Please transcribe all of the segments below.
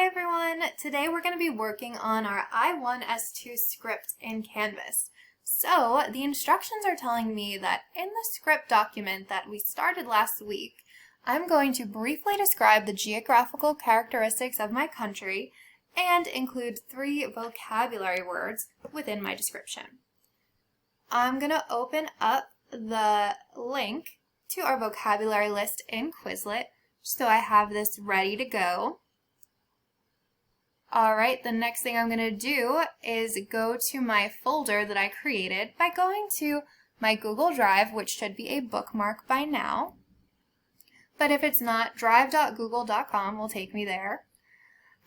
everyone! Today we're going to be working on our I1S2 script in Canvas. So the instructions are telling me that in the script document that we started last week, I'm going to briefly describe the geographical characteristics of my country and include 3 vocabulary words within my description. I'm going to open up the link to our vocabulary list in Quizlet so I have this ready to go. Alright, the next thing I'm going to do is go to my folder that I created by going to my Google Drive, which should be a bookmark by now. But if it's not, drive.google.com will take me there.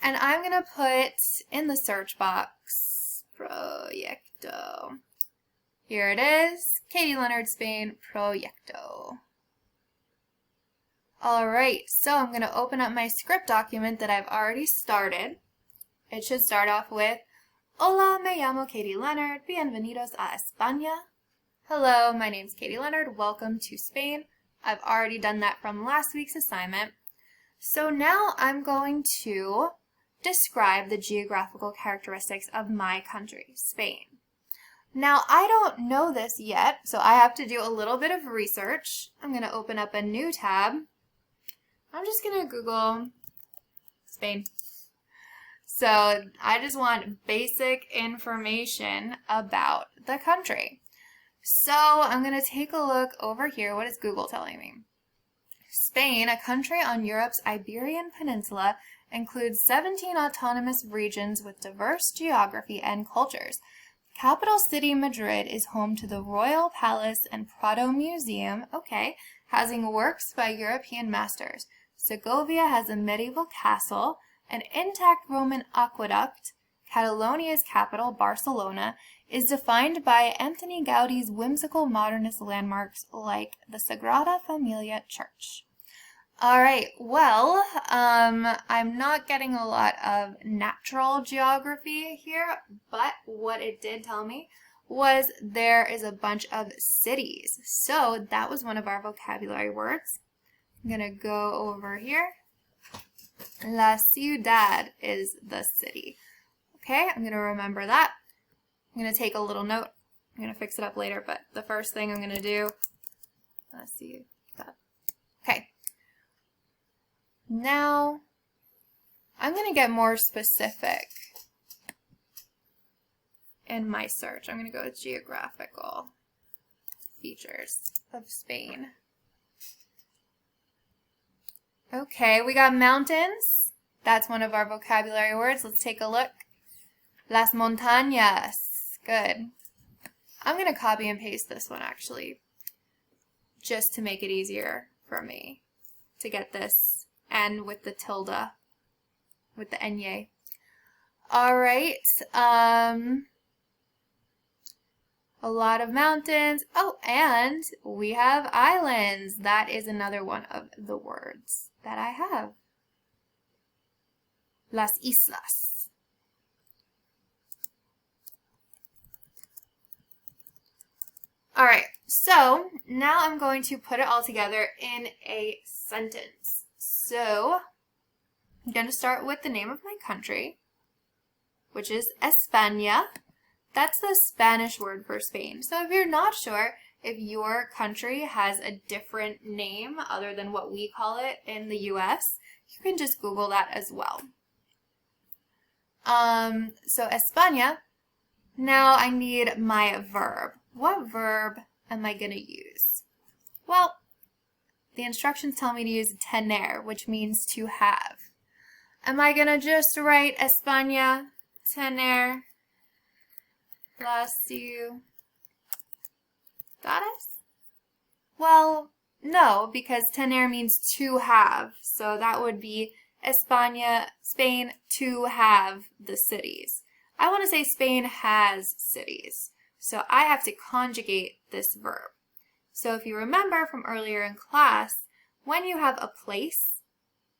And I'm going to put in the search box, Proyecto. Here it is, Katie Leonard, Spain, Proyecto. Alright, so I'm going to open up my script document that I've already started. It should start off with, Hola, me llamo Katie Leonard, bienvenidos a España. Hello, my name's Katie Leonard, welcome to Spain. I've already done that from last week's assignment. So now I'm going to describe the geographical characteristics of my country, Spain. Now, I don't know this yet, so I have to do a little bit of research. I'm going to open up a new tab. I'm just going to Google Spain. So I just want basic information about the country. So I'm going to take a look over here. What is Google telling me? Spain, a country on Europe's Iberian Peninsula, includes 17 autonomous regions with diverse geography and cultures. Capital city Madrid is home to the Royal Palace and Prado Museum, housing works by European masters. Segovia has a medieval castle. An intact Roman aqueduct, Catalonia's capital, Barcelona, is defined by Antoni Gaudi's whimsical modernist landmarks like the Sagrada Familia Church. Alright, well, I'm not getting a lot of natural geography here, but what it did tell me was there is a bunch of cities. So that was one of our vocabulary words. I'm going to go over here. La ciudad is the city. Okay, I'm going to remember that. I'm going to take a little note. I'm going to fix it up later, but the first thing I'm going to do, la ciudad. Okay. Now, I'm going to get more specific in my search. I'm going to go with geographical features of Spain. Okay, we got mountains. That's one of our vocabulary words. Let's take a look. Las montañas. Good. I'm going to copy and paste this one actually, just to make it easier for me to get this N with the tilde, with the N-Y. Alright, a lot of mountains. Oh, and we have islands. That is another one of the words that I have. Las islas. Alright, so now I'm going to put it all together in a sentence. So, I'm going to start with the name of my country, which is España. That's the Spanish word for Spain. So if you're not sure if your country has a different name other than what we call it in the US, you can just Google that as well. So España. Now I need my verb. What verb am I going to use? Well, the instructions tell me to use tener, which means to have. Am I going to just write España, tener, la ciudades? Well, no, because tener means to have. So that would be España, Spain, to have the cities. I want to say Spain has cities. So I have to conjugate this verb. So if you remember from earlier in class, when you have a place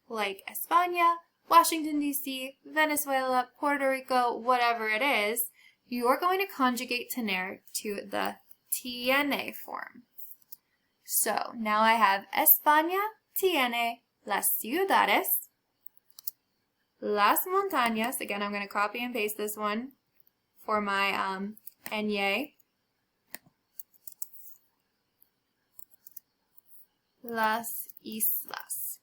like España, Washington, D.C., Venezuela, Puerto Rico, whatever it is, you're going to conjugate tener to the tiene form. So now I have España tiene las ciudades, Las montañas, again, I'm going to copy and paste this one for my ñe. Las islas.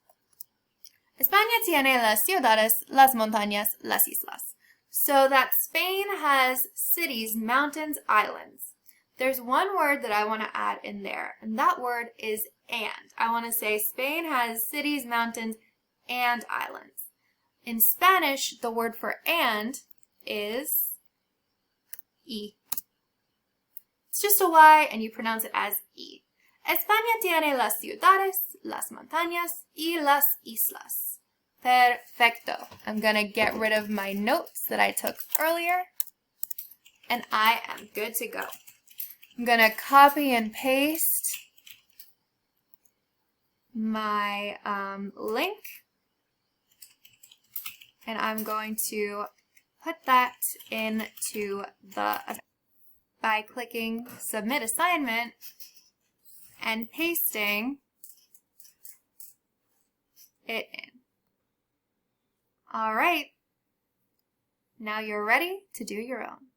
España tiene las ciudades, las montañas, las islas. So that Spain has cities, mountains, islands. There's one word that I want to add in there, and that word is and. I want to say Spain has cities, mountains, and islands. In Spanish, the word for and is y. It's just a Y, and you pronounce it as y. España tiene las ciudades, las montañas, y las islas. Perfecto. I'm going to get rid of my notes that I took earlier, and I am good to go. I'm going to copy and paste my link, and I'm going to put that into the by clicking Submit Assignment and pasting it in. All right, now you're ready to do your own.